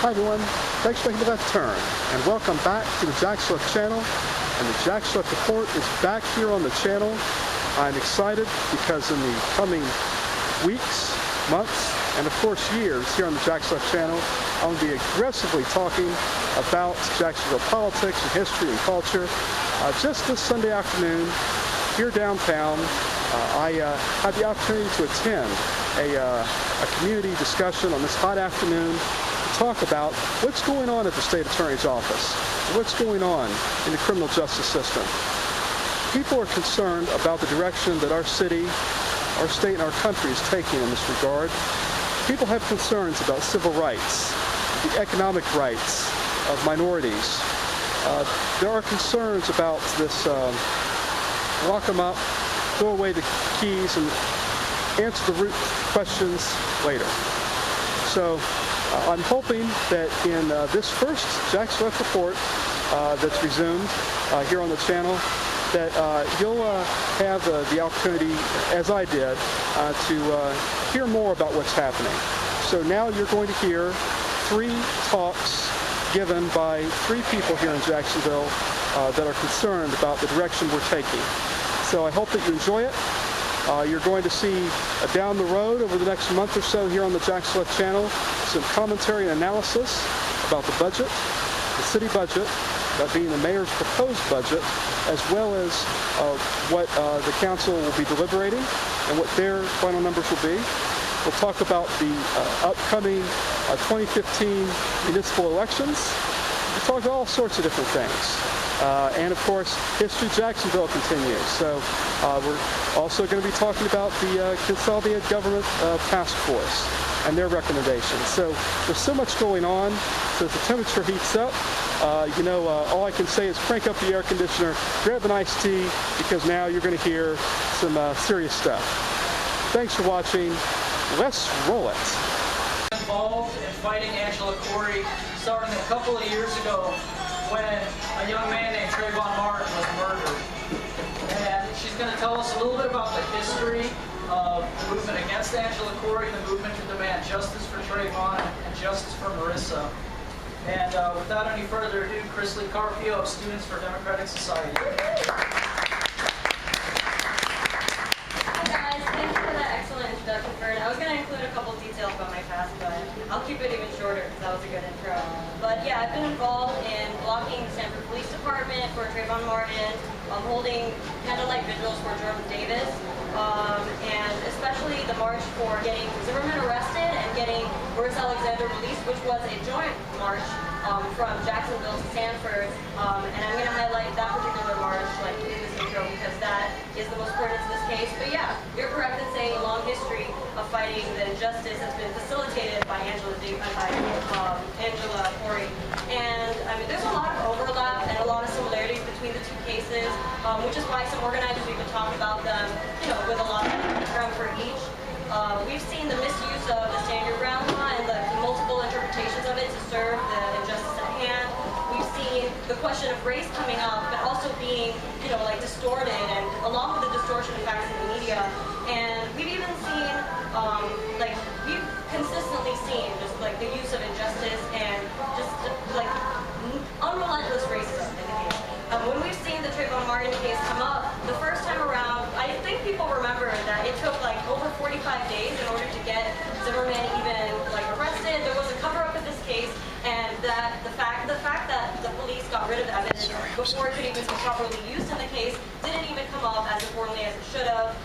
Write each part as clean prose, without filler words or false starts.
Hi everyone, thanks for making the left turn, and welcome back to the Jax Left channel. And the Jax Left Report is back here on the channel. I'm excited because in the coming weeks, months, and of course years here on the Jax Left channel, I'm going to be aggressively talking about Jacksonville politics and history and culture. Just this Sunday afternoon, here downtown, I had the opportunity to attend a community discussion on this hot afternoon to talk about what's going on at the state attorney's office, what's going on in the criminal justice system. People are concerned about the direction that our city, our state, and our country is taking in this regard. People have concerns about civil rights, the economic rights of minorities. There are concerns about this lock them up, throw away the keys, and answer the root questions later. So I'm hoping that in this first Jax Left Report that's resumed here on the channel, that you'll have the opportunity, as I did, to hear more about what's happening. So now you're going to hear 3 talks given by 3 people here in Jacksonville that are concerned about the direction we're taking. So I hope that you enjoy it. You're going to see down the road over the next month or so here on the Jax Left channel some commentary and analysis about the budget, the city budget, that being the mayor's proposed budget, as well as what the council will be deliberating and what their final numbers will be. We'll talk about the upcoming 2015 municipal elections. We'll talk about all sorts of different things. And of course, History Jacksonville continues. So we're also going to be talking about the Consolidated Government Task Force and their recommendations. So there's so much going on. So as the temperature heats up, all I can say is crank up the air conditioner, grab an iced tea, because now you're going to hear some serious stuff. Thanks for watching. Let's roll it. Involved in fighting Angela Corey starting a couple of years ago when a young man named Trayvon Martin was murdered. And she's going to tell us a little bit about the history of the movement against Angela Corey, the movement to demand justice for Trayvon and justice for Marissa. And without any further ado, Chris Lee Carpio of Students for Democratic Society. I was going to include a couple details about my past, but I'll keep it even shorter because that was a good intro. But yeah, I've been involved in blocking the Sanford Police Department for Trayvon Martin, holding candlelight vigils for Jordan Davis, and especially the march for getting Zimmerman arrested and getting Boris Alexander released, which was a joint march from Jacksonville to Sanford. And I'm going to highlight that particular march in this intro because that is the most pertinent to this case. But yeah, you're correct in saying a long history of fighting the injustice has been facilitated by Angela Corey. And I mean, there's a lot of overlap and a lot of similarities between the 2 cases, which is why some organizers even talk about them, with a lot of background for each. We've seen the misuse of the Stand Your Ground law and the multiple interpretations of it to serve the injustice at hand. We've seen the question of race coming up, but also being, distorted, and along with the distortion of facts in the media. And we've even seen, we've consistently seen just the use of injustice and just unrelentless racism in the case. When we've seen the Trayvon Martin case come up, the first time around, I think people remember that it took over 45 days in order to get Zimmerman even arrested. There was a cover-up of this case, and that the fact that the police got rid of the evidence before it could even be properly used in the case didn't even come up as importantly as it should have.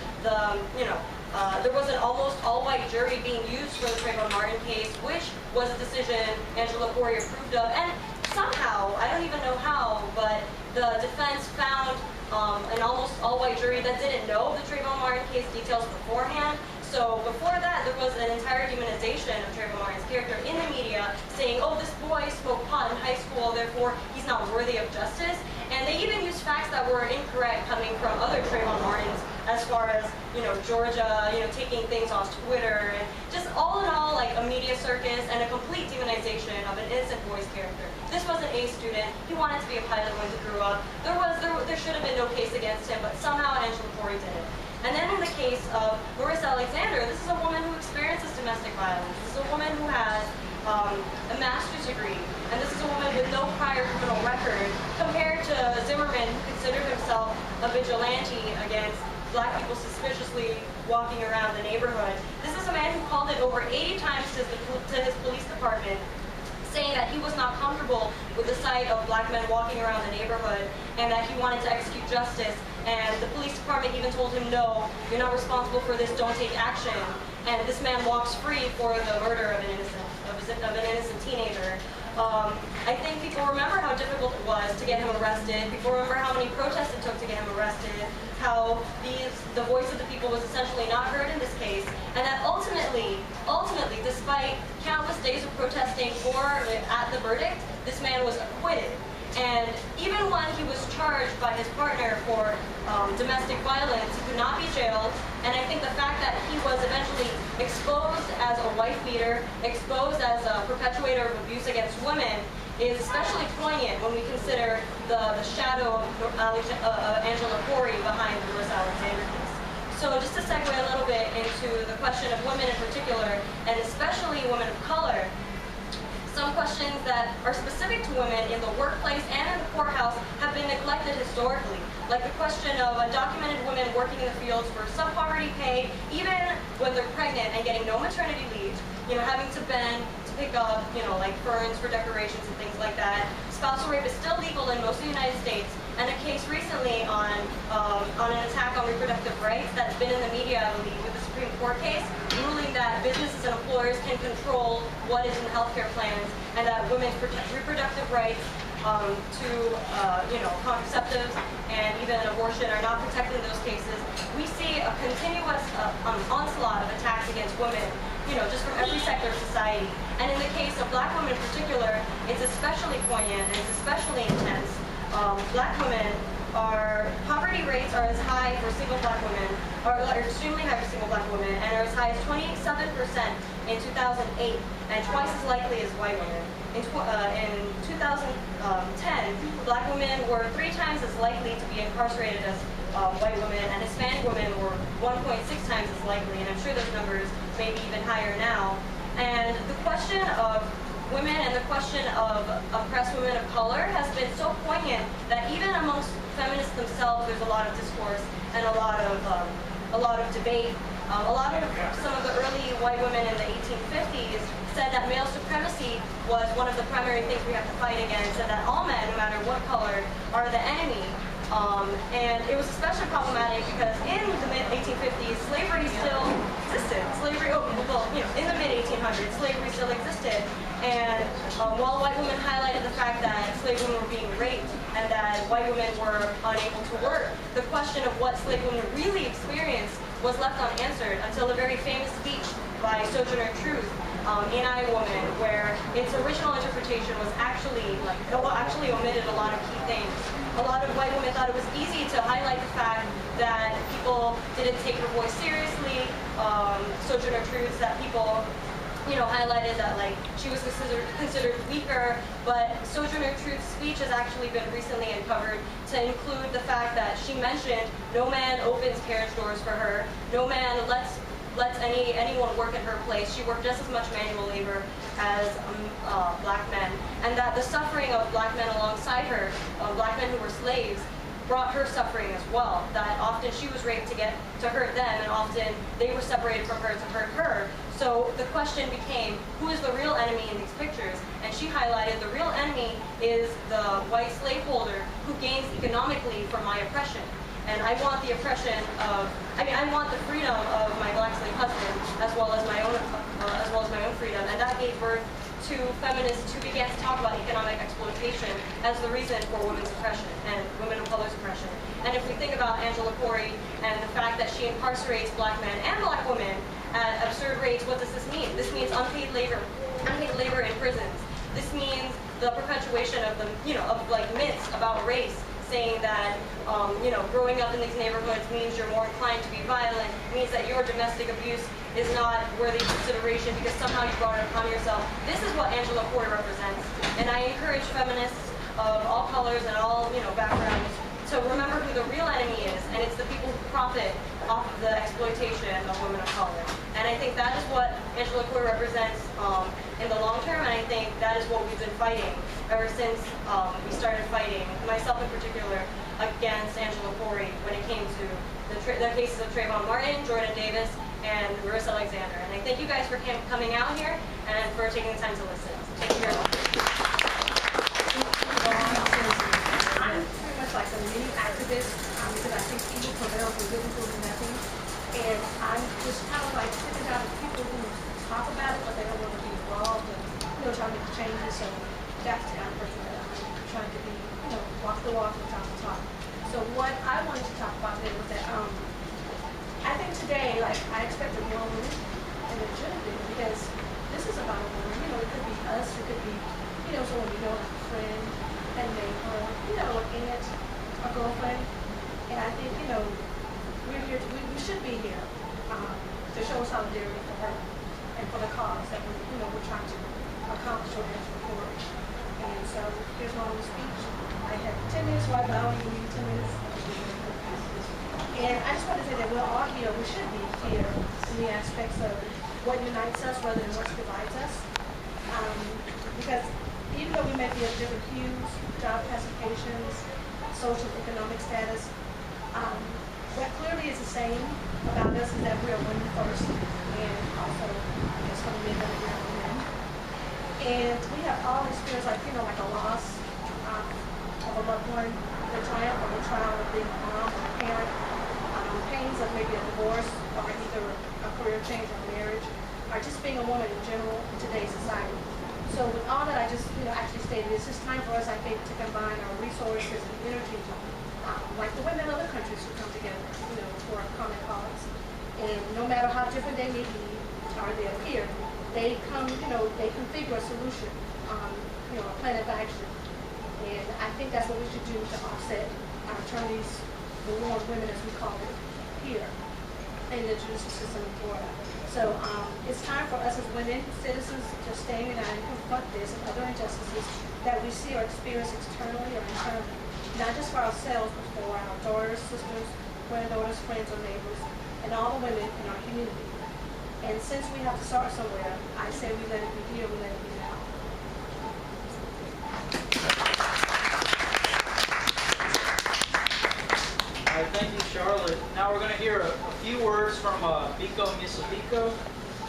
There was an almost all-white jury being used for the Trayvon Martin case, which was a decision Angela Corey approved of, and somehow, I don't even know how, but the defense found an almost all-white jury that didn't know the Trayvon Martin case details beforehand. So before that, there was an entire demonization of Trayvon Martin's character in the media, saying, oh, this boy smoked pot in high school, therefore he's not worthy of justice. And they even used facts that were incorrect coming from other Trayvon Martins, as far as, Georgia, taking things off Twitter, and just all in all, a media circus and a complete demonization of an innocent boy's character. This was an A student. He wanted to be a pilot when he grew up. There should have been no case against him, but somehow Angela Corey did it. And then in the case of Marissa Alexander, this is a woman who experiences domestic violence. This is a woman who has a master's degree. And this is a woman with no prior criminal record, compared to Zimmerman, who considered himself a vigilante against black people suspiciously walking around the neighborhood. This is a man who called it over 80 times to his police department, saying that he was not comfortable with the sight of black men walking around the neighborhood and that he wanted to execute justice. And the police department even told him, no, you're not responsible for this, don't take action. And this man walks free for the murder of an innocent teenager. I think people remember how difficult it was to get him arrested. People remember how many protests it took to get him arrested, how the voice of the people was essentially not heard in this case, and that ultimately, despite countless days of protesting at the verdict, this man was acquitted. And even when he was charged by his partner for domestic violence, he could not be jailed. And I think the fact that he was eventually exposed as a wife beater, exposed as a perpetuator of abuse against women, is especially poignant when we consider the shadow of Angela Corey behind the Melissa Alexander case. So just to segue a little bit into the question of women in particular, and especially women of color, some questions that are specific to women in the workplace and in the courthouse have been neglected historically, like the question of undocumented women working in the fields for sub-poverty pay, even when they're pregnant and getting no maternity leave, having to bend to pick up, like ferns for decorations and things like that. Spousal rape is still legal in most of the United States, and a case recently on an attack on reproductive rights that's been in the media, I believe, with the Supreme Court case, ruling that businesses and employers can control what is in the healthcare plans, and that women's reproductive rights to contraceptives and even abortion are not protected in those cases. We see a continuous onslaught of attacks against women, just from every sector of society. And in the case of black women in particular, it's especially poignant and it's especially intense. Black women poverty rates are as high for single black women, are extremely high for single black women, and are as high as 27% in 2008, and twice as likely as white women. In 2010, black women were 3 times as likely to be incarcerated as white women, and Hispanic women were 1.6 times as likely, and I'm sure those numbers may be even higher now. And the question of women and the question of oppressed women of color has been so poignant that even amongst feminists themselves, there's a lot of discourse and a lot of debate. Some of the early white women in the 1850s said that male supremacy was one of the primary things we have to fight against, and that all men, no matter what color, are the enemy. And it was especially problematic because in the mid-1850s, slavery still existed. In the mid-1800s, slavery still existed. And while white women highlighted the fact that slave women were being raped and that white women were unable to work, the question of what slave women really experienced was left unanswered until a very famous speech by Sojourner Truth in I, Woman, where its original interpretation was actually omitted a lot of key things. A lot of white women thought it was easy to highlight the fact that people didn't take her voice seriously. Sojourner Truth, that people highlighted that she was considered weaker, but Sojourner Truth's speech has actually been recently uncovered to include the fact that she mentioned no man opens carriage doors for her, no man lets anyone work in her place. She worked just as much manual labor as black men, and that the suffering of black men alongside her, black men who were slaves, brought her suffering as well, that often she was raped to get to hurt them, and often they were separated from her to hurt her. So the question became, who is the real enemy in these pictures? And she highlighted the real enemy is the white slaveholder who gains economically from my oppression. And I want the I want the freedom of my black slave husband as well as my own freedom. And that gave birth to feminists who began to talk about economic exploitation as the reason for women's oppression and women of color's oppression. And if we think about Angela Corey and the fact that she incarcerates black men and black women at absurd rates, what does this mean? This means unpaid labor in prisons. This means the perpetuation of myths about race, saying that growing up in these neighborhoods means you're more inclined to be violent, means that your domestic abuse is not worthy of consideration because somehow you brought it upon yourself. This is what Angela Corey represents, and I encourage feminists of all colors and all backgrounds to remember who the real enemy is, and it's the people who profit off of the exploitation of women of color. And I think that is what Angela Corey represents in the long term, and I think that is what we've been fighting ever since we started fighting, myself in particular, against Angela Corey when it came to the cases of Trayvon Martin, Jordan Davis, and Marissa Alexander. And I thank you guys for coming out here and for taking the time to listen. Thank you very much. I'm pretty much like a mini activist because I think evil prevails when good people do nothing. And I'm just kind of like sitting down with people who talk about it, but they don't want to be involved and, trying to make changes. So that's the kind of person that I'm trying to be, walk the walk and talk the talk. So what I wanted to talk about today was that I think today, like, I expected more women, and it shouldn't be, because this is about a woman. It could be us, it could be, someone we know, like a friend, a neighbor, an aunt, a girlfriend. And I think, we're here, we should be here to show solidarity for her and for the cause that we're trying to accomplish with this report. And so here's my little speech. I have 10 minutes, so I only need 10 minutes. And I just want to say that we're all here. We should be here in the aspects of what unites us rather than what divides us. Because even though we may be of different hues, job classifications, social, economic status, what clearly is the same about us is that we are women first, and also, I guess, for the men that we are women. And we have all experienced, like a loss of a loved one, the triumph of a child of being a mom or a parent, pains of maybe a divorce or either a career change or marriage, or just being a woman in general in today's society. So with all that I just actually stated, it's just time for us, I think, to combine our resources and energy, like the women in other countries who come together, for a common cause. And no matter how different they may be or they appear, they come, they configure a solution, a plan of action. And I think that's what we should do to offset our attorneys, the war on women, as we call it, here in the judicial system in Florida. So it's time for us as women, citizens, to stand united and confront this and other injustices that we see or experience externally or internally, not just for ourselves, but for our daughters, sisters, granddaughters, friends, or neighbors, and all the women in our community. And since we have to start somewhere, I say we let it be here, we let it be now. All right, thank you, Charlotte. Now we're going to hear a few words from Biko Misabiko,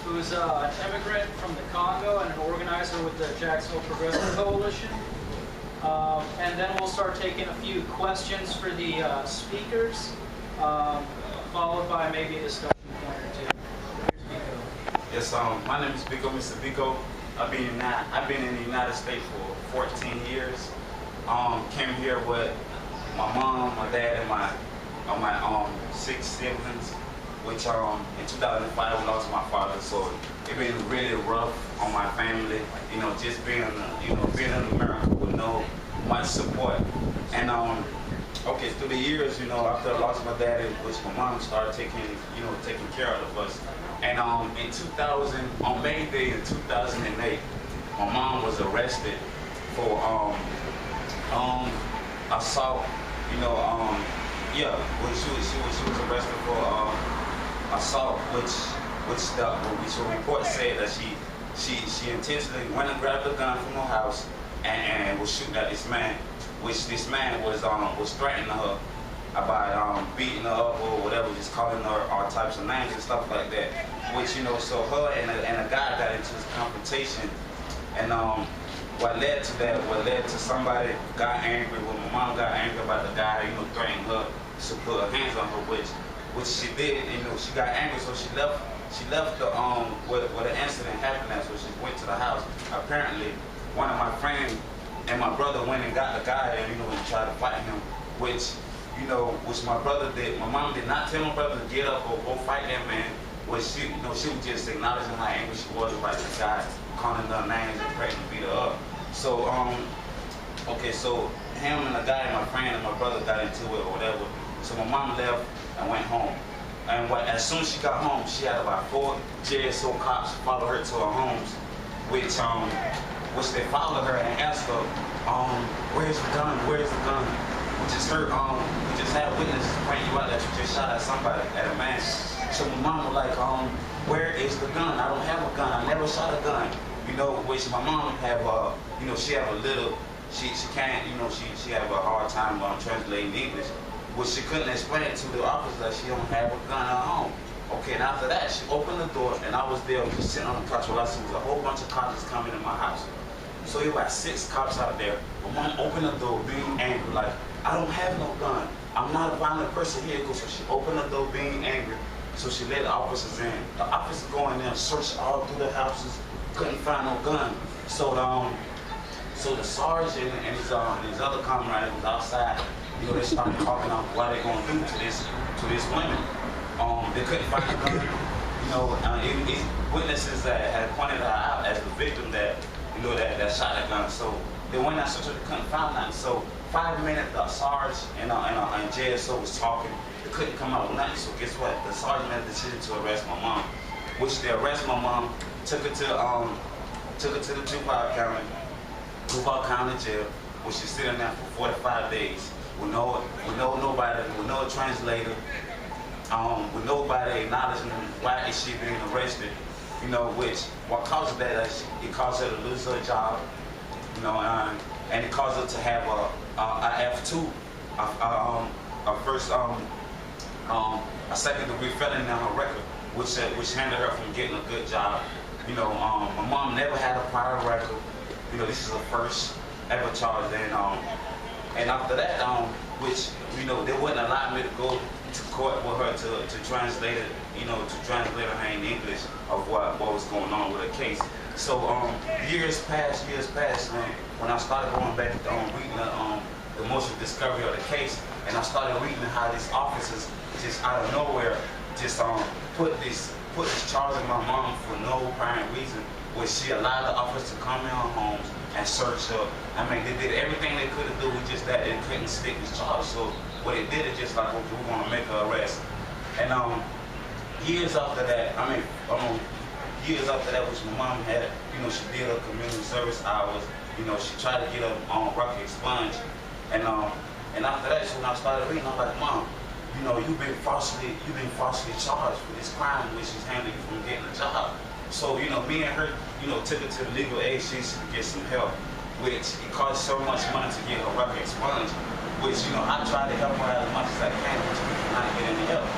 who's an immigrant from the Congo and an organizer with the Jacksonville Progressive Coalition. And then we'll start taking a few questions for the speakers, followed by maybe a discussion point or two. Here's Biko. Yes, my name is Biko Misabiko. I've been in the United States for 14 years. Came here with my mom, my dad, and my 6 siblings, which in 2005 we lost my father. So it's been really rough on my family, just being in America with no much support. And okay, through the years, after I lost my dad, which my mom started taking care of us. And in 2000, on May Day in 2008, my mom was arrested for assault. She was arrested for assault, which the report said that she intentionally went and grabbed a gun from her house and was shooting at this man, which this man was threatening her about beating her up or whatever, just calling her all types of names and stuff like that. Which so her and a guy got into this confrontation, and what led to somebody got angry when my mom got angry about the guy, threatening her to put her hands on her, which she did. She got angry, so she left the where the incident happened at, so she went to the house. Apparently, one of my friends and my brother went and got the guy and and tried to fight him, which my brother did. My mom did not tell my brother to get up or go fight that man. Which she was just acknowledging how angry she was about the guy calling her names and threatening to beat her up. So okay, so him and the guy, my friend and my brother got into it or whatever. So my mom left and went home. And as soon as she got home, she had about 4 JSO cops follow her to her homes, which they followed her and asked her, where's the gun? Where's the gun? We just had witnesses pointing you out that you just shot at somebody, at a man. So my mom was like, where is the gun? I don't have a gun. I never shot a gun. you know, which my mom have, you know, she have a little, she can't, you know, she have a hard time translating English, which she couldn't explain it to the officer that she don't have a gun at home. Okay, and after that, she opened the door, and I was there just sitting on the couch while I see a whole bunch of cops coming in my house. So there were about 6 cops out there. My mom opened the door being angry, like, I don't have no gun. I'm not a violent person here. So she opened the door being angry. So she let the officers in. The officers go in there and search all through the houses, couldn't find no gun. So the sergeant and his other comrade was outside. You know, they started talking about what they're gonna do to this woman. They couldn't find a gun. You know, witnesses that had pointed her out as the victim that, you know, that shot a gun. So they went out searching, they couldn't find nothing. So 5 minutes, the sergeant and JSO was talking. They couldn't come up with nothing. So guess what? The sergeant made a decision to arrest my mom. Which they arrested my mom, took her to the Duval County jail, which she's sitting there for 45 days with nobody, with no translator, with nobody acknowledging why is she being arrested. You know, which what caused that is it caused her to lose her job. You know, and it caused her to have a F2, a second degree felony on her record, which hindered her from getting a good job. You know, my mom never had a prior record. You know, this is her first ever charge. And after that, which, you know, they wouldn't allow me to go to court with her to translate it, you know, to translate her in English of what was going on with her case. So years passed, when I started going back reading the motion of discovery of the case, and I started reading how these officers just out of nowhere just put this charge on my mom for no apparent reason, where she allowed the officers to come in her homes and search her. I mean, they did everything they could do, with just that they couldn't stick this charge. So what they did is just like, okay, we're gonna make her arrest. And years after that, years after that, which my mom had, you know, she did her community service hours. You know, she tried to get her record expunged. And after that, so when I started reading, I'm like, Mom, you know, you've been falsely charged for this crime, which is hindering you from getting a job. So, you know, me and her, you know, took her to the legal aid agency to get some help, which it cost so much money to get her record expunged, which, you know, I tried to help her as much as I can, but she could not get any help.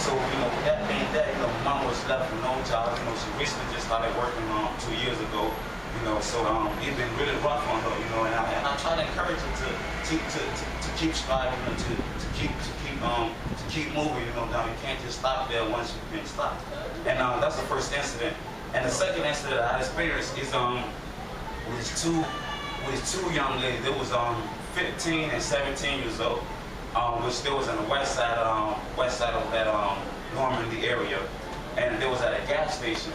So, you know, with that being that, you know, Mom was left with no job. You know, she recently just started working 2 years ago. You know, so it's been really rough on her. You know, and I try to encourage her to keep striving, to keep moving. You know, now you can't just stop there once you've been stopped. And that's the first incident. And the second incident I experienced is with two young ladies. They was 15 and 17 years old, which they was on the west side of that Normandy area, and they was at a gas station,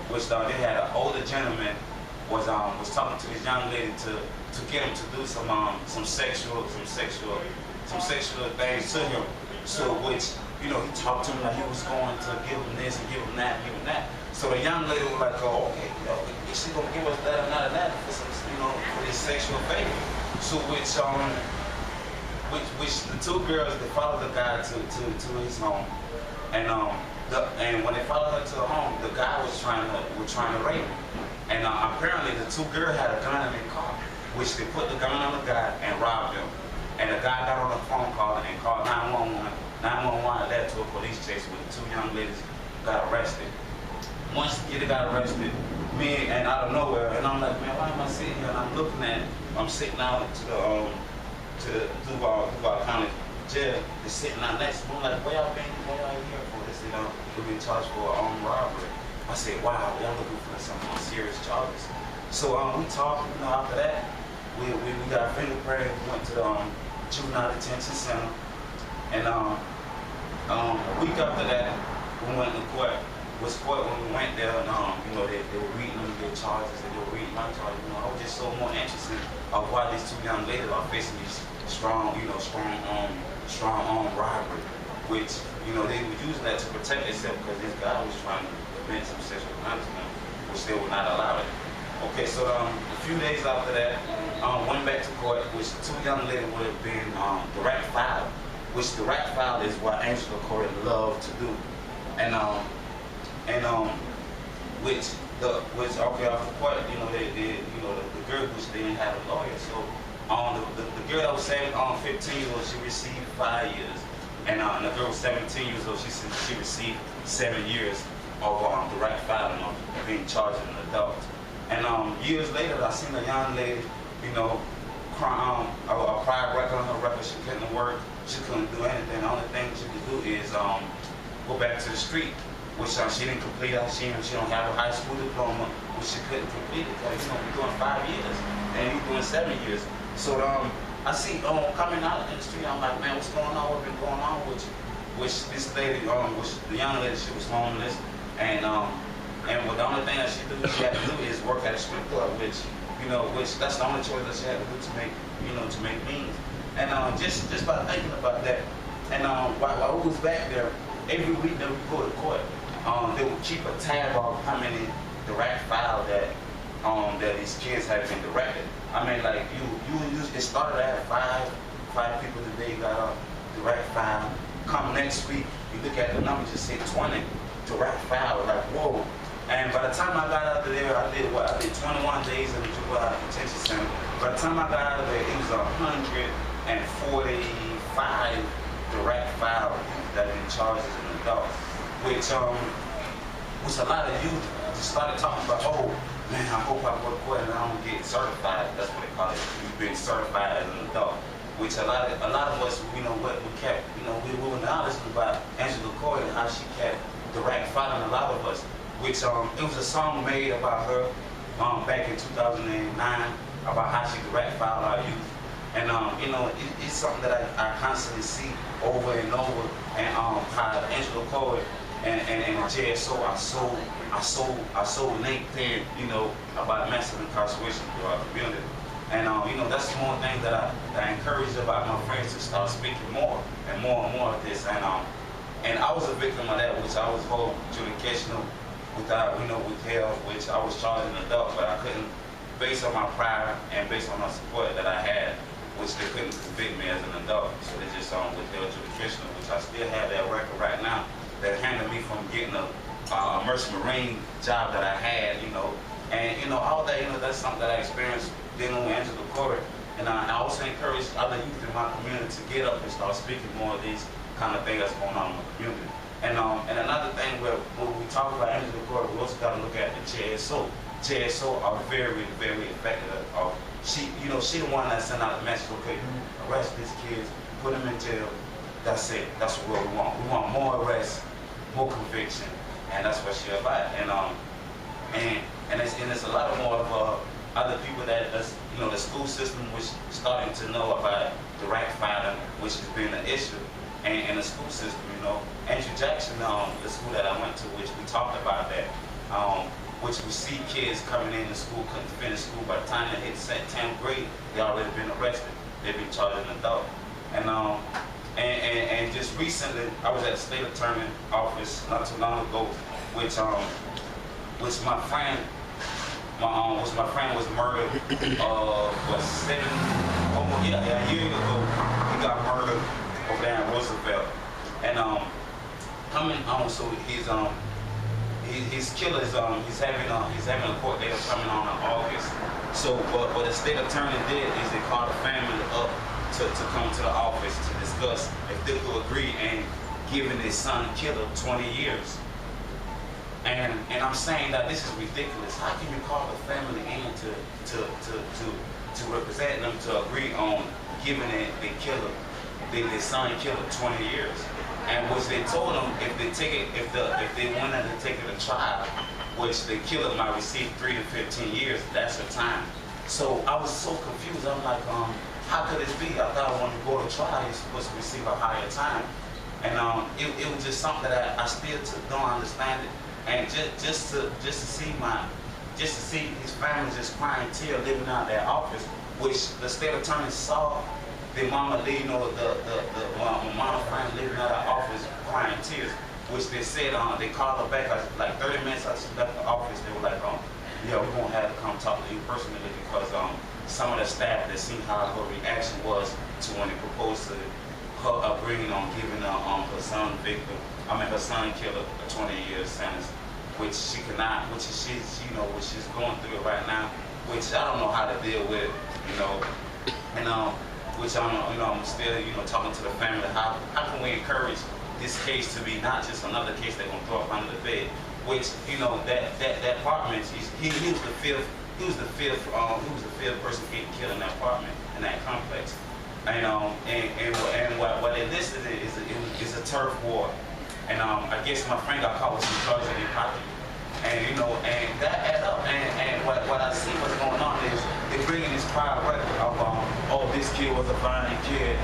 which they had an older gentleman was talking to this young lady to get him to do some sexual things to him. So which, you know, he talked to him like he was going to give him this and give him that and give him that. So the young lady was like, oh, okay, you know, is she gonna give us that and that and that for some, you know, for this sexual favor? So which the two girls, they followed the guy to his home, and when they followed her to the home, the guy was trying to rape her. And apparently the two girls had a gun in their car, which they put the gun on the guy and robbed him. And the guy got on a phone call and called 911. 911 led to a police chase where the two young ladies got arrested. Once they got arrested, me and out of nowhere, and I'm like, man, why am I sitting here? And I'm sitting out to the Duval County jail. They're sitting out next to me. I'm like, where y'all here for this? You know, we've been charged for armed robbery. I said, wow, y'all looking for some serious charges. So we talked, you know, after that, we got a fingerprint, we went to the juvenile detention center. And a week after that, we went to court. When we went there, and you know, they were reading their charges, and they were reading my charges. You know, I was just so more interested of why these two young ladies are facing these strong armed robbery, which, you know, they were using that to protect themselves because this guy was trying to prevent some sexual contact, which they would not allow it. Okay, so a few days after that, went back to court, which two young ladies would have been direct filed, which direct filed is what Angela Corey loved to do. And which okay off the court, you know, the girl, which they didn't have a lawyer, so the girl that was 15 years old, she received 5 years, and the girl was 17 years old, she received 7 years of direct filing of being charged as an adult. And years later, I seen a young lady, you know, a prior record on her record. She couldn't work, she couldn't do anything. The only thing she could do is go back to the street, which she didn't complete. She don't have a high school diploma, which she couldn't complete it because you're doing 5 years and you're doing 7 years. So I see coming out in the street, I'm like, man, what's going on? What's been going on with you? Which this lady, which the young lady, she was homeless, and what the only thing that she had to do is work at a strip club, which that's the only choice that she had to do to make means. And just by thinking about that, and while we was back there, every week that we go to court, they would keep a tab of how many direct files that these kids have been directed. I mean, like it started at five people today got a direct file. Come next week, you look at the numbers, just say 20 direct files. Like, whoa. And by the time I got out of there, I did 21 days in the juvenile detention center. By the time I got out of there, it was 145 direct files that have been charged as an adult, which was a lot of youth just started talking about, oh man, I hope I go to court and I don't get certified. That's what they call it. You've been certified as an adult. Which a lot of us, we kept, we were knowledgeable about Angela Coy and how she kept direct filing a lot of us. Which it was a song made about her back in 2009 about how she direct filed our youth. And it's something that I constantly see over and over, and how Angela Coy and the JSO are so linked in, about massive incarceration through our community. And that's one thing that I encourage about my friends to start speaking more and more of this. And I was a victim of that, which I was held jurisdictional without, with hell, which I was charged an adult, but I couldn't, based on my prior and based on my support that I had, which they couldn't convict me as an adult. So they just withheld jurisdictional, which I still have that record right now that hindered me from getting a merchant marine job that I had, and all that, that's something that I experienced dealing with Angela Court. And I also encourage other youth in my community to get up and start speaking more of these kind of things that's going on in the community. And another thing when we talk about Angela Court, we also got to look at the JSO. JSO are very, very effective. She the one that sent out the message, okay, arrest these kids, put them in jail. That's it. That's what we want. We want more arrests, more conviction, and that's what she's about. And it's a lot more of other people that's the school system, which starting to know about direct filing, which has been an issue, and the school system. Andrew Jackson, the school that I went to, which we talked about that, which we see kids coming into school, couldn't finish school. By the time they hit 10th grade, they already been arrested. They've been charged an adult. And just recently, I was at the state attorney office not too long ago, which my friend was murdered. A year ago, he got murdered over there in Roosevelt. And so his killer is he's having a court date coming on in August. So what the state attorney did is they called the family up to come to the office to discuss if they could agree and giving their son killer 20 years. And I'm saying that this is ridiculous. How can you call the family in to represent them to agree on giving their son killer 20 years? And which they told them if they wanted to take it to trial, which the killer might receive 3 to 15 years, that's the time. So I was so confused. I'm like, how could this be? I thought when you go to trial, you're supposed to receive a higher time. And it was just something that I still don't understand it. And just to see his family just crying tears living out their office, which the state attorney saw the mama leaving, the mama family living out her office crying tears, which they said they called her back like 30 minutes after she left the office. They were like, yeah, we're gonna have to come talk to you personally because some of the staff that seen how her reaction was to when they proposed to her agreeing on giving her son killer a 20-year sentence. which she cannot, which she's going through it right now, which I don't know how to deal with, and which I'm still, talking to the family. How can we encourage this case to be not just another case they're gonna throw up under the bed? Which, that apartment, he was the fifth person getting killed in that apartment, in that complex. And what they listed is a turf war. And I guess my friend got caught with some drugs in his pocket. And and that add up. And what I see what's going on is they're bringing this prior record of this kid was a violent kid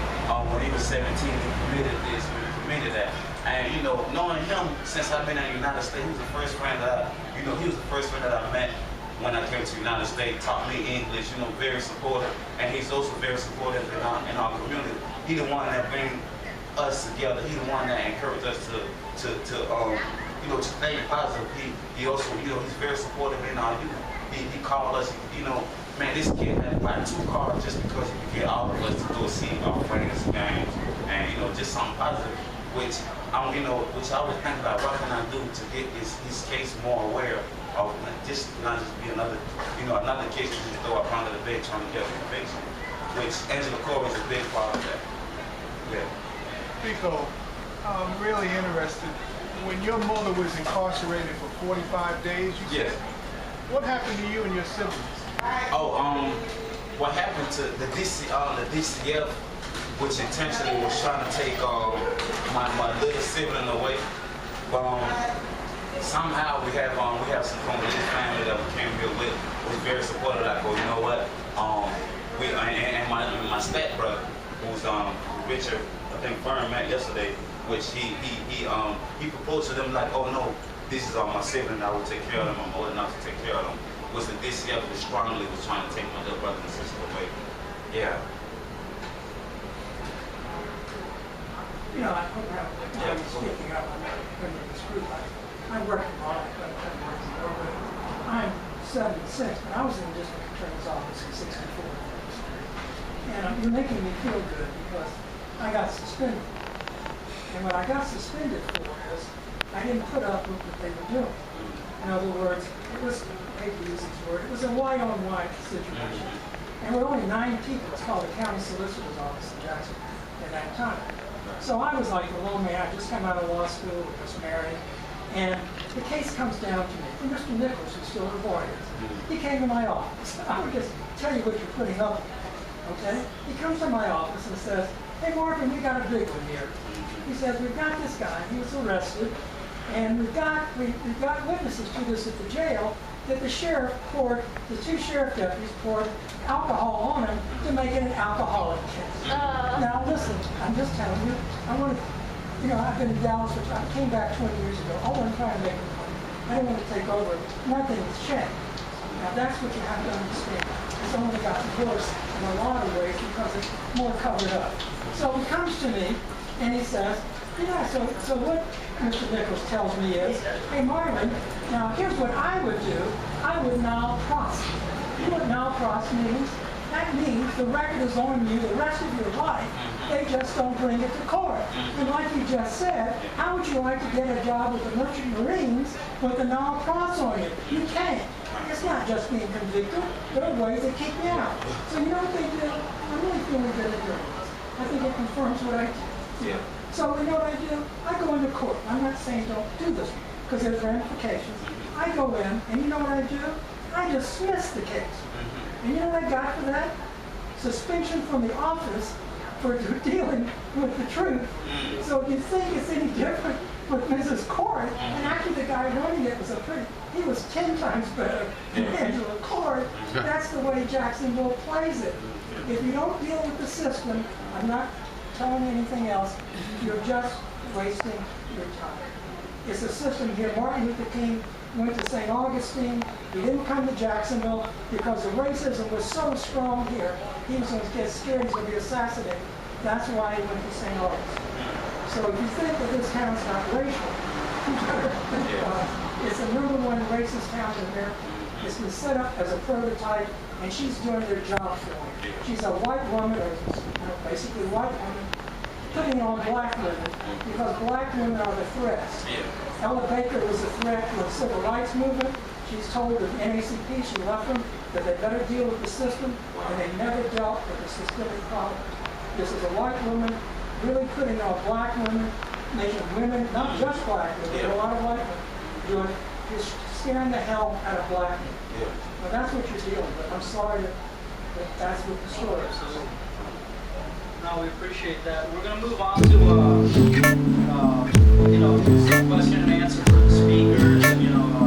when he was 17 he committed this, he committed that. And knowing him since I've been in the United States, he was the first friend that I met when I came to the United States, taught me English, very supportive, and he's also very supportive in our community. He's the one that brings us together. He's the one that encouraged us to think positive. He also, he's very supportive in our youth. He called us, man, this kid had to buy 2 cars just because he could get all of us to go see our friends' games, and just something positive, which I was thinking about what can I do to get his case more aware of just not just be another case to just throw up under the bed trying to get a conviction, which Angela Corey is a big part of that. Yeah. Pico, I'm really interested. When your mother was incarcerated for 45 days, you said, what happened to you and your siblings? What happened to the DCF, which intentionally was trying to take my little sibling away. Somehow we have some Congolese family that we came here with, was very supportive. Like, well, you know what? My step brother, who's Richard, I think Fern met yesterday, which he proposed to them like, oh no, this is my sibling. I will take care of them. I'm old enough to take care of them. Was the DCF was strongly trying to take my little brother and sister away. Yeah. I don't have I'm speaking up. I'm not in this group. I'm working on it, but I'm 76, but I was in the district attorney's office in 64. And you're making me feel good because I got suspended. And what I got suspended for is I didn't put up with what they were doing. In other words, it was, I hate to use this word, it was a white-on-white situation. And we're only 9 people. It's called the county solicitor's office in Jacksonville at that time. So I was like the lone man. I just come out of law school, was married, and the case comes down to me. And Mr. Nichols, who's still the lawyer, he came to my office. I would just tell you what you're putting up with, okay? He comes to my office and says, hey, Marvin, we got a big one here. He says, we've got this guy. He was arrested, and we've got witnesses to this at the jail that the sheriff poured, the 2 sheriff deputies poured alcohol on him to make it an alcoholic case. Now listen, I'm just telling you, I want to, I've been in Dallas, which I came back 20 years ago. I wasn't trying to make money. I didn't want to take over. Nothing has changed. Now that's what you have to understand. It's only gotten worse in a lot of ways because it's more covered up. So he comes to me and he says, so what Mr. Nichols tells me is, hey Marvin, now here's what I would do. I would now pros. You know what now pros means? That means the record is on you the rest of your life. They just don't bring it to court. And like you just said, how would you like to get a job with the Merchant Marines with a now pros on you? You can't. It's not just being convicted. There are ways they kick me out. So you know what they do? I'm really feeling good at doing this. I think it confirms what I do. Yeah. So you know what I do? I go into court. I'm not saying don't do this because there's ramifications. I go in, and you know what I do? I dismiss the case. And you know what I got for that? Suspension from the office for dealing with the truth. So if you think it's any different with Mrs. Court, and actually the guy running it was he was 10 times better than Angela Court. That's the way Jacksonville plays it. If you don't deal with the system, I'm not telling you anything else, you're just wasting your time. It's a system here. Martin Luther King went to St. Augustine. He didn't come to Jacksonville because the racism was so strong here. He was going to get scared he was going to be assassinated. That's why he went to St. Augustine. So if you think that this town's not racial, you better think about it. It's the #1 racist town in America. It's been set up as a prototype, and she's doing their job for me. She's a white woman, or basically white woman, putting on black women because black women are the threats. Ella Baker was a threat to the civil rights movement. She's told the NACP, she left them, that they better deal with the system, and they never dealt with the systemic problem. This is a white woman really putting on black women, making women, not just black women, but a lot of white women, doing, just scaring the hell out of black men. Well, that's what you're dealing with. I'm sorry that that's what the story is. No, we appreciate that. We're going to move on to, some question and answer for the speakers.